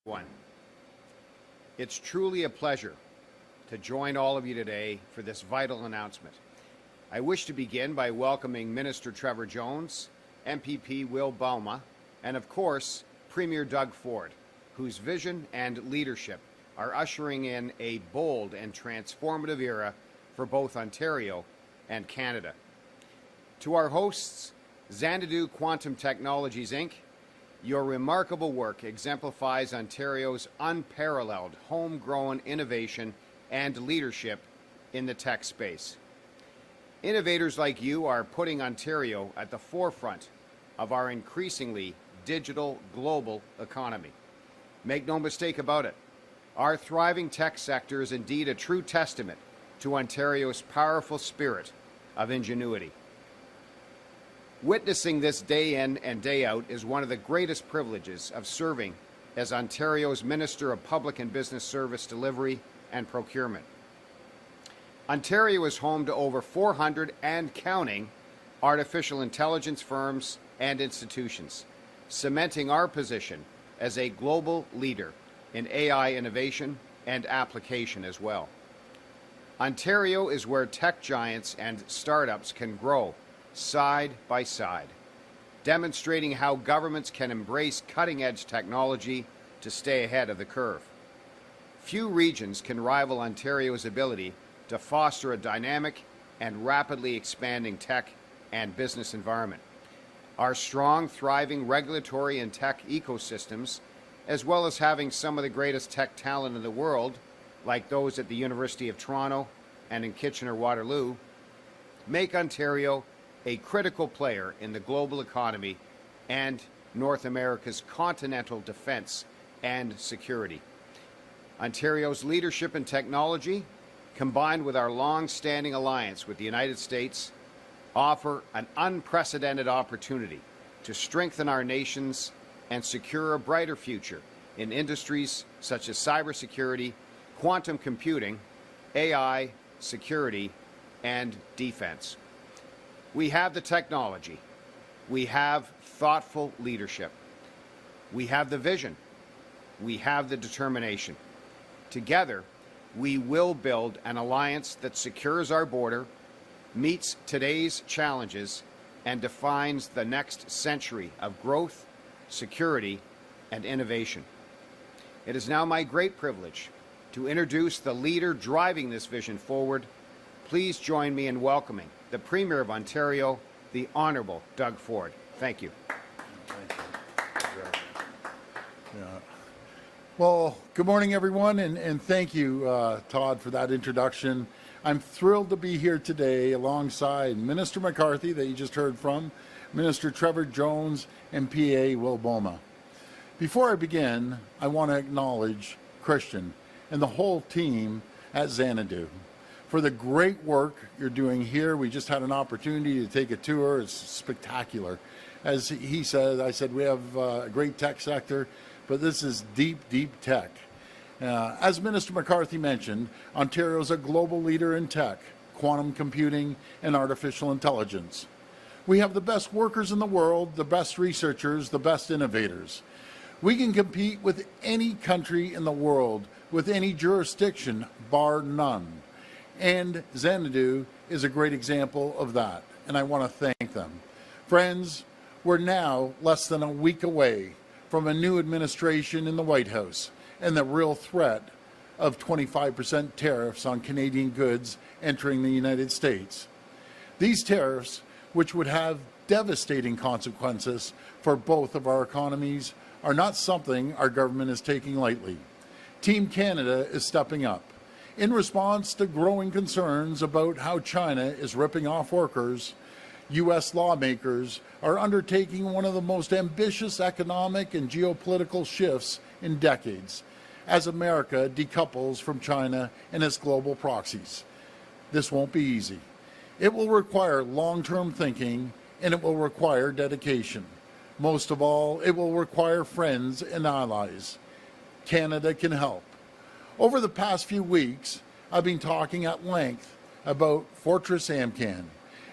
One. It's truly a pleasure to join all of you today for this vital announcement. I wish to begin by welcoming Minister Trevor Jones, MPP Will Boma, and of course, Premier Doug Ford, whose vision and leadership are ushering in a bold and transformative era for both Ontario and Canada. To our hosts, Xanadu Quantum Technologies, Inc., your remarkable work exemplifies Ontario's unparalleled homegrown innovation and leadership in the tech space. Innovators like you are putting Ontario at the forefront of our increasingly digital global economy. Make no mistake about it, our thriving tech sector is indeed a true testament to Ontario's powerful spirit of ingenuity. Witnessing this day in and day out is one of the greatest privileges of serving as Ontario's Minister of Public and Business Service Delivery and Procurement. Ontario is home to over 400 and counting artificial intelligence firms and institutions, cementing our position as a global leader in AI innovation and application as well. Ontario is where tech giants and startups can grow side by side, demonstrating how governments can embrace cutting-edge technology to stay ahead of the curve. Few regions can rival Ontario's ability to foster a dynamic and rapidly expanding tech and business environment. Our strong, thriving regulatory and tech ecosystems, as well as having some of the greatest tech talent in the world, like those at the University of Toronto and in Kitchener-Waterloo, make Ontario a critical player in the global economy and North America's continental defense and security. Ontario's leadership in technology, combined with our long-standing alliance with the United States, offer an unprecedented opportunity to strengthen our nations and secure a brighter future in industries such as cybersecurity, quantum computing, AI, security, and defense. We have the technology. We have thoughtful leadership. We have the vision. We have the determination. Together, we will build an alliance that secures our border, meets today's challenges, and defines the next century of growth, security, and innovation. It is now my great privilege to introduce the leader driving this vision forward. Please join me in welcoming the Premier of Ontario, the Honourable Doug Ford. Thank you. Well, good morning, everyone, and thank you, Todd, for that introduction. I'm thrilled to be here today alongside Minister McCarthy, that you just heard from, Minister Trevor Jones, and PA Will Boma. Before I begin, I want to acknowledge Christian and the whole team at Xanadu for the great work you're doing here. We just had an opportunity to take a tour. It's spectacular. As he said, I said, we have a great tech sector, but this is deep, deep tech. As Minister McCarthy mentioned, Ontario is a global leader in tech, quantum computing, and artificial intelligence. We have the best workers in the world, the best researchers, the best innovators. We can compete with any country in the world, with any jurisdiction, bar none. And Xanadu is a great example of that, and I want to thank them. Friends, we're now less than a week away from a new administration in the White House and the real threat of 25% tariffs on Canadian goods entering the United States. These tariffs, which would have devastating consequences for both of our economies, are not something our government is taking lightly. Team Canada is stepping up. In response to growing concerns about how China is ripping off workers, U.S. lawmakers are undertaking one of the most ambitious economic and geopolitical shifts in decades, as America decouples from China and its global proxies. This won't be easy. It will require long-term thinking, and it will require dedication. Most of all, it will require friends and allies. Canada can help. Over the past few weeks, I've been talking at length about Fortress AMCAN,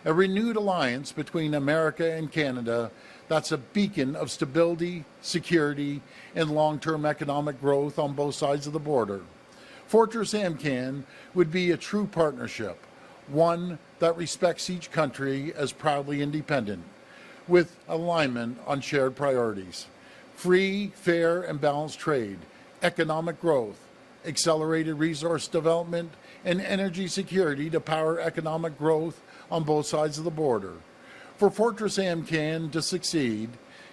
a renewed alliance between America and Canada that's a beacon of stability, security, and long-term economic growth on both sides of the border. Fortress AMCAN would be a true partnership, one that respects each country as proudly independent, with alignment on shared priorities: free, fair, and balanced trade, economic growth, accelerated resource development, and energy security to power economic growth on both sides of the border. For Fortress AMCAN to succeed,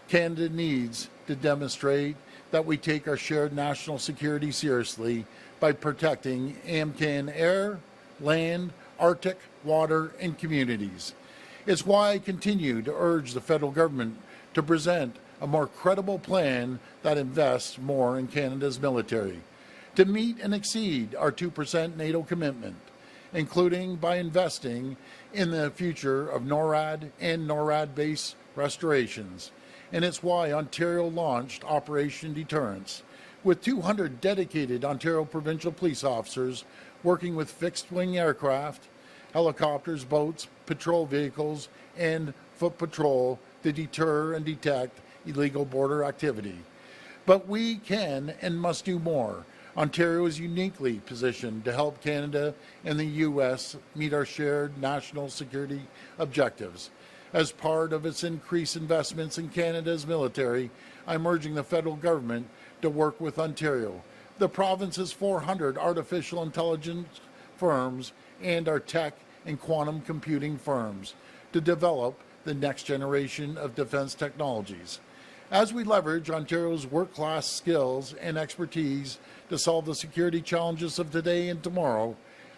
Canada needs to demonstrate that we take our shared national security seriously by protecting AMCAN air, land, Arctic, water, and communities. It's why I continue to urge the federal government to present a more credible plan that invests more in Canada's military, to meet and exceed our 2% NATO commitment, including by investing in the future of NORAD and NORAD base restorations. And it's why Ontario launched Operation Deterrence, with 200 dedicated Ontario provincial police officers working with fixed-wing aircraft, helicopters, boats, patrol vehicles, and foot patrol to deter and detect illegal border activity. But we can and must do more. Ontario is uniquely positioned to help Canada and the U.S. meet our shared national security objectives. As part of its increased investments in Canada's military, I'm urging the federal government to work with Ontario, the province's 400 artificial intelligence firms, and our tech and quantum computing firms to develop the next generation of defense technologies. As we leverage Ontario's world-class skills and expertise to solve the security challenges of today and tomorrow,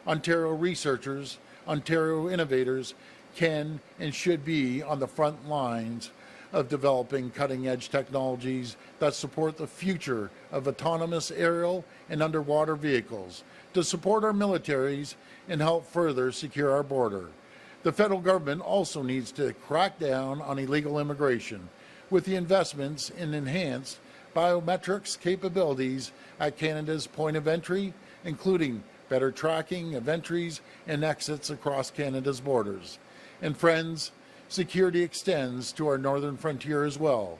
Ontario researchers, Ontario innovators can and should be on the front lines of developing cutting-edge technologies that support the future of autonomous aerial and underwater vehicles, to support our militaries and help further secure our border. The federal government also needs to crack down on illegal immigration with the investments in enhanced biometrics capabilities at Canada's point of entry, including better tracking of entries and exits across Canada's borders. And friends, security extends to our northern frontier as well.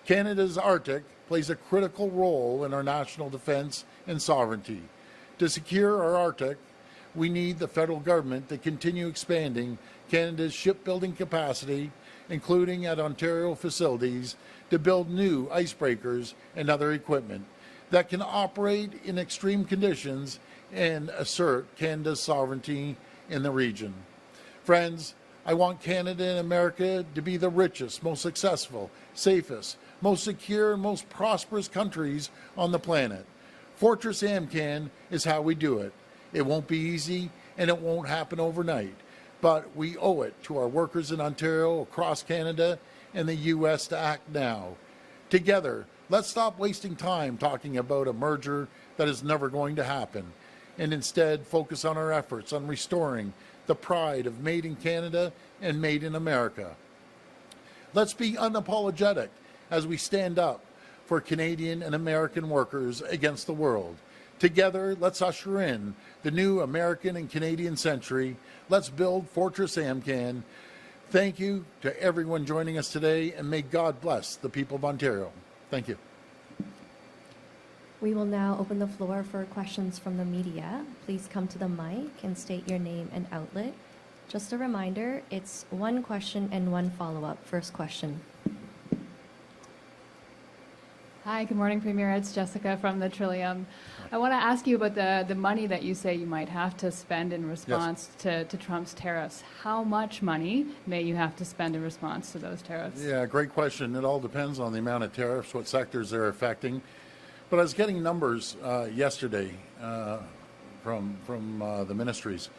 Canada's Arctic plays a critical role in our national defense and sovereignty. To secure our Arctic, we need the federal government to continue expanding Canada's shipbuilding capacity, including at Ontario facilities, to build new icebreakers and other equipment that can operate in extreme conditions and assert Canada's sovereignty in the region. Friends, I want Canada and America to be the richest, most successful, safest, most secure, and most prosperous countries on the planet. Fortress AMCAN is how we do it. It won't be easy, and it won't happen overnight. But we owe it to our workers in Ontario, across Canada, and the U.S. to act now. Together, let's stop wasting time talking about a merger that is never going to happen, and instead focus on our efforts on restoring the pride of Made in Canada and Made in America. Let's be unapologetic as we stand up for Canadian and American workers against the world. Together, let's usher in the new American and Canadian century. Let's build Fortress AMCAN. Thank you to everyone joining us today, and may God bless the people of Ontario. Thank you. We will now open the floor for questions from the media. Please come to the mic and state your name and outlet. Just a reminder, it's one question and one follow-up. First question. Hi, good morning, Premier. It's Jessica from the Trillium. I want to ask you about the money that you say you might have to spend in response to Trump's tariffs. How much money may you have to spend in response to those tariffs? Yeah, great question. It all depends on the amount of tariffs, what sectors they're affecting. But I was getting numbers yesterday from the ministries.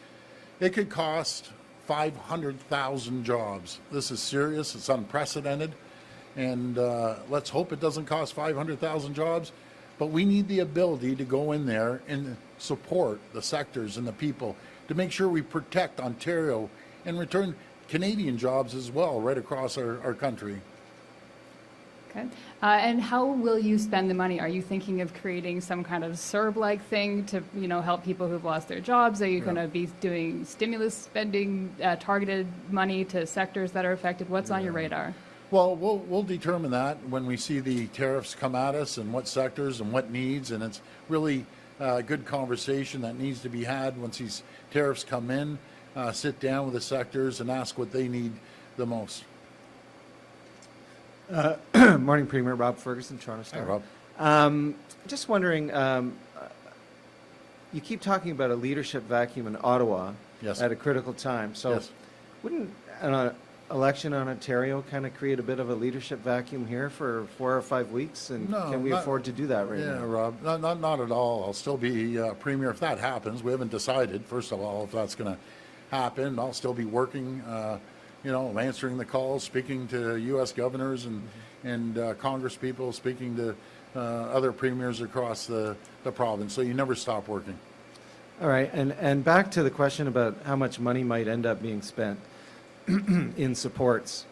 It could cost 500,000 jobs. This is serious. It's unprecedented. And let's hope it doesn't cost 500,000 jobs. But we need the ability to go in there and support the sectors and the people to make sure we protect Ontario and return Canadian jobs as well right across our country. Okay. And how will you spend the money? Are you thinking of creating some kind of CERB-like thing to, help people who've lost their jobs? Are you going to be doing stimulus spending, targeted money to sectors that are affected? What's on your radar? Well, we'll determine that when we see the tariffs come at us and what sectors and what needs, and it's really a good conversation that needs to be had once these tariffs come in. Sit down with the sectors and ask what they need the most. Morning, Premier. Rob Ferguson, Toronto Star. Hi, Rob. Just wondering, you keep talking about a leadership vacuum in Ottawa Yes. at a critical time. So Yes. wouldn't an election on Ontario kind of create a bit of a leadership vacuum here for 4 or 5 weeks? And No, can we not- afford to do that right Yeah, now? Rob, not at all. I'll still be Premier if that happens. We haven't decided, first of all, if that's going to happen. I'll still be working, answering the calls, speaking to U.S. governors and Congress people, speaking to other premiers across the province. So you never stop working. All right, and back to the question about how much money might end up being spent in supports.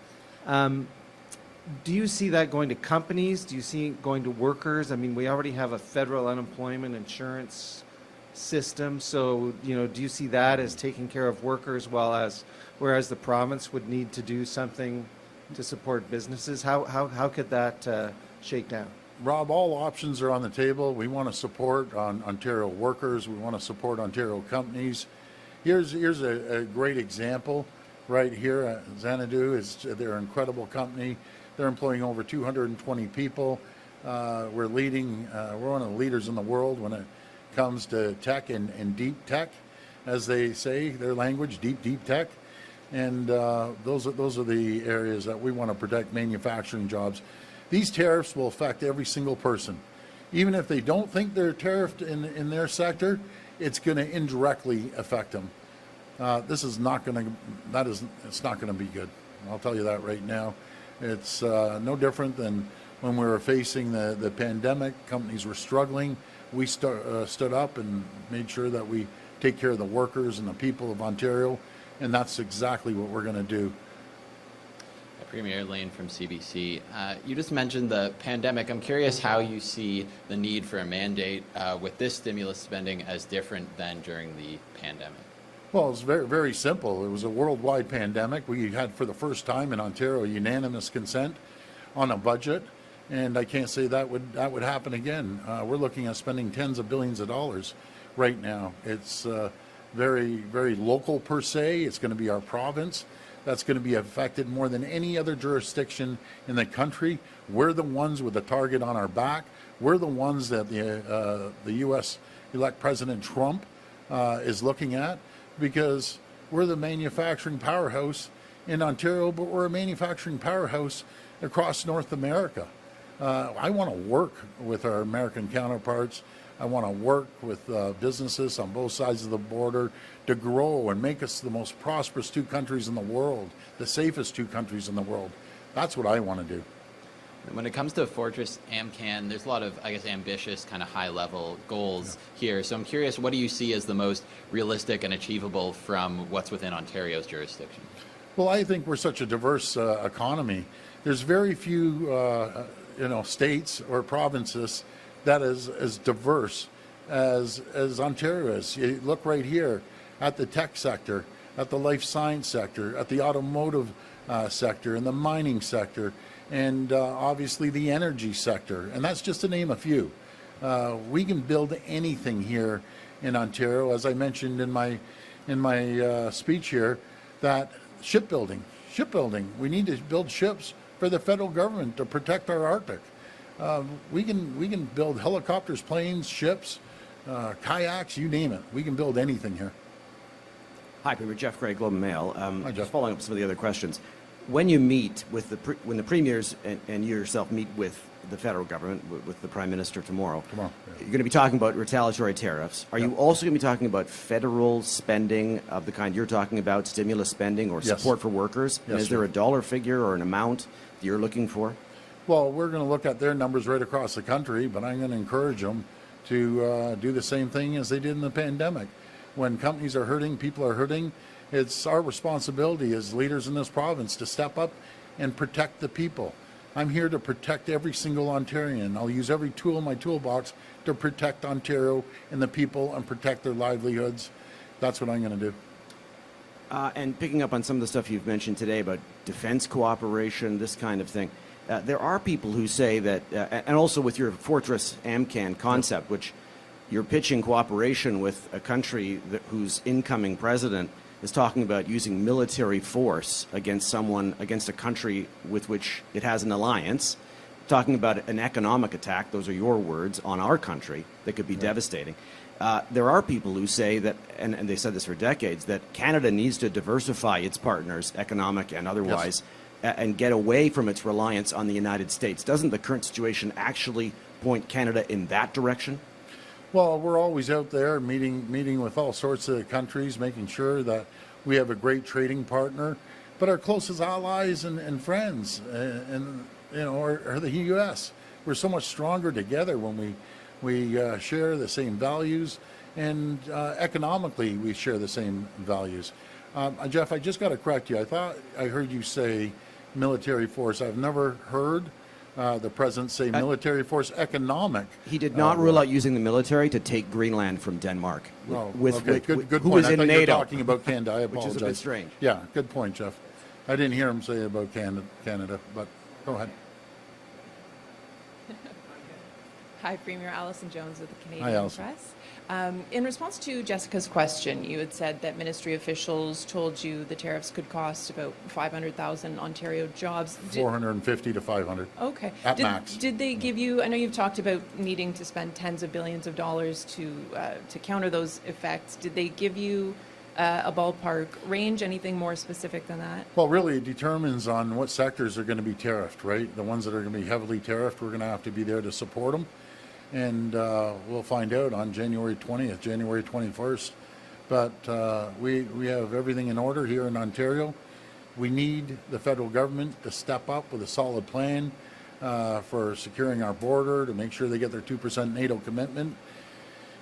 Do you see that going to companies? Do you see it going to workers? I mean, we already have a federal unemployment insurance system, so do you see that as taking care of workers, whereas the province would need to do something to support businesses? How could that shake down? Rob, all options are on the table. We want to support Ontario workers. We want to support Ontario companies. Here's a great example right here. Xanadu they're an incredible company. They're employing over 220 people. We're one of the leaders in the world when it comes to tech and deep tech, as they say their language, deep tech. And those are the areas that we want to protect manufacturing jobs. These tariffs will affect every single person. Even if they don't think they're tariffed in their sector, it's going to indirectly affect them. It's not going to be good. I'll tell you that right now. It's no different than when we were facing the pandemic. Companies were struggling. We stood up and made sure that we take care of the workers and the people of Ontario, and that's exactly what we're going to do. Premier Lane from CBC. You just mentioned the pandemic. I'm curious how you see the need for a mandate with this stimulus spending as different than during the pandemic. Well, it's very, very simple. It was a worldwide pandemic. We had, for the first time in Ontario, unanimous consent on a budget, and I can't say that would happen again. We're looking at spending tens of billions of dollars right now. It's very, very local per se. It's going to be our province that's going to be affected more than any other jurisdiction in the country. We're the ones with the target on our back. We're the ones that the U.S.-elect President Trump is looking at, because we're the manufacturing powerhouse in Ontario, but we're a manufacturing powerhouse across North America. I want to work with our American counterparts. I want to work with businesses on both sides of the border to grow and make us the most prosperous 2 countries in the world, the safest 2 countries in the world. That's what I want to do. When it comes to Fortress AmCan, there's a lot of, ambitious, kind of high-level goals here. So I'm curious, what do you see as the most realistic and achievable from what's within Ontario's jurisdiction? Well, I think we're such a diverse economy. There's very few, states or provinces that is as diverse as Ontario is. You look right here at the tech sector, at the life science sector, at the automotive sector, and the mining sector, and obviously the energy sector, and that's just to name a few. We can build anything here in Ontario, as I mentioned in my speech here, that shipbuilding. We need to build ships for the federal government to protect our Arctic. We can build helicopters, planes, ships, kayaks, you name it. We can build anything here. Hi, Premier. Jeff Gray, Globe and Mail. Hi, Jeff. Just following up some of the other questions. When you meet with when the premiers and you yourself meet with the federal government, with the Prime Minister tomorrow, yeah. you're going to be talking about retaliatory tariffs. Are you also going to be talking about federal spending of the kind you're talking about, stimulus spending or support for workers? And Yes, is there a dollar figure or an amount that you're looking for? Well, we're going to look at their numbers right across the country, but I'm going to encourage them to do the same thing as they did in the pandemic. When companies are hurting, people are hurting, it's our responsibility as leaders in this province to step up and protect the people. I'm here to protect every single Ontarian. I'll use every tool in my toolbox to protect Ontario and the people and protect their livelihoods. That's what I'm going to do. And picking up on some of the stuff you've mentioned today about defense cooperation, this kind of thing, there are people who say that, and also with your Fortress AMCAN concept, which you're pitching cooperation with a country whose incoming president is talking about using military force against a country with which it has an alliance, talking about an economic attack, those are your words, on our country that could be devastating. There are people who say that, and they said this for decades, that Canada needs to diversify its partners, economic and otherwise, and get away from its reliance on the United States. Doesn't the current situation actually point Canada in that direction? Well, we're always out there meeting with all sorts of countries, making sure that we have a great trading partner. But our closest allies and friends, are the U.S. We're so much stronger together when we share the same values, and economically we share the same values. Jeff, I just got to correct you. I thought I heard you say military force. I've never heard the president say military force, economic. He did not rule out using the military to take Greenland from Denmark. Okay, good who point. was I in thought you were NATO. talking about Canada. I apologize. Which is a bit strange. Yeah, good point, Jeff. I didn't hear him say it about Canada, but go ahead. Hi, Premier. Alison Jones with the Hi, Canadian Alison. Press. In response to Jessica's question, you had said that ministry officials told you the tariffs could cost about 500,000 Ontario jobs. 450 to 500. Okay. At max. Did they give you, I know you've talked about needing to spend tens of billions of dollars to counter those effects. Did they give you a ballpark range, anything more specific than that? Well, really, it determines on what sectors are going to be tariffed, right? The ones that are going to be heavily tariffed, we're going to have to be there to support them. And we'll find out on January 20th, January 21st. But we have everything in order here in Ontario. We need the federal government to step up with a solid plan for securing our border, to make sure they get their 2% NATO commitment.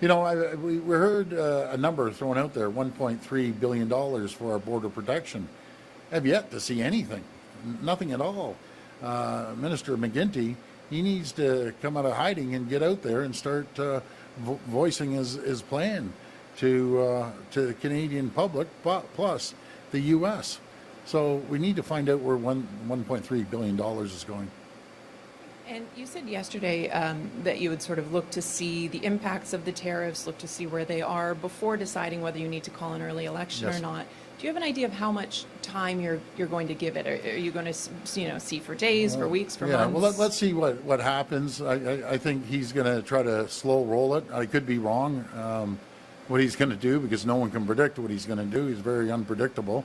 You know, we heard a number thrown out there, $1.3 billion for our border protection. I've yet to see anything, nothing at all. Minister McGuinty, he needs to come out of hiding and get out there and start voicing his plan to the Canadian public, plus the U.S. So we need to find out where $1.3 billion is going. And you said yesterday that you would sort of look to see the impacts of the tariffs, look to see where they are before deciding whether you need to call an early election or not. Do you have an idea of how much time you're going to give it? Are you going to see for days, for weeks, for months? Yeah, well, let's see what happens. I think he's going to try to slow roll it. I could be wrong what he's going to do, because no one can predict what he's going to do. He's very unpredictable.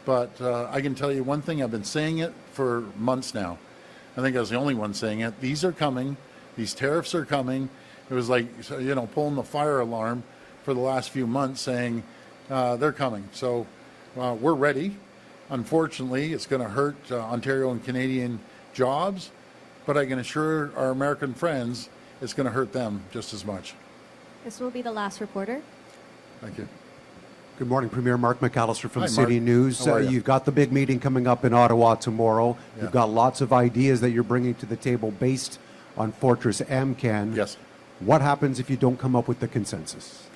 But I can tell you one thing. I've been saying it for months now. I think I was the only one saying it. These are coming. These tariffs are coming. It was like, pulling the fire alarm for the last few months, saying they're coming. So we're ready. Unfortunately, it's going to hurt Ontario and Canadian jobs, but I can assure our American friends it's going to hurt them just as much. This will be the last reporter. Thank you. Good morning, Premier. Mark McAllister from Hi, City Mark. News. How are you? You've got the big meeting coming up in Ottawa tomorrow. Yeah. You've got lots of ideas that you're bringing to the table based on Fortress AMCAN. Yes. What happens if you don't come up with the consensus?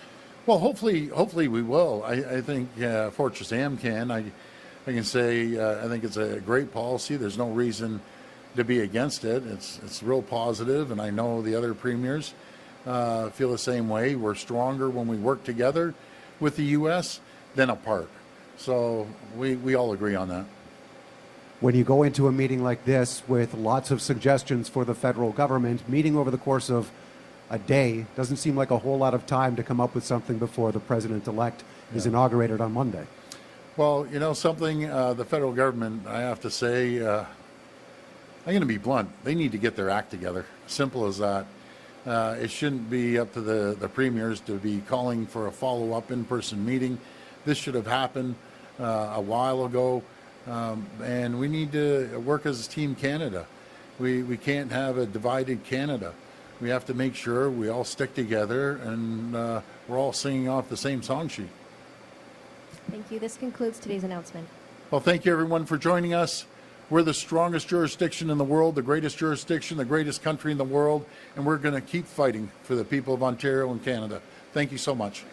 Well, hopefully we will. I think Fortress AMCAN, I can say I think it's a great policy. There's no reason to be against it. It's real positive, and I know the other premiers feel the same way. We're stronger when we work together with the U.S. than apart. So we all agree on that. When you go into a meeting like this with lots of suggestions for the federal government, meeting over the course of a day doesn't seem like a whole lot of time to come up with something before the president-elect is inaugurated on Monday. Well, something, the federal government, I have to say, I'm going to be blunt, they need to get their act together. Simple as that. It shouldn't be up to the premiers to be calling for a follow-up in-person meeting. This should have happened a while ago, and we need to work as Team Canada. We can't have a divided Canada. We have to make sure we all stick together and we're all singing off the same song sheet. Thank you. This concludes today's announcement. Well, thank you everyone for joining us. We're the strongest jurisdiction in the world, the greatest jurisdiction, the greatest country in the world, and we're going to keep fighting for the people of Ontario and Canada. Thank you so much.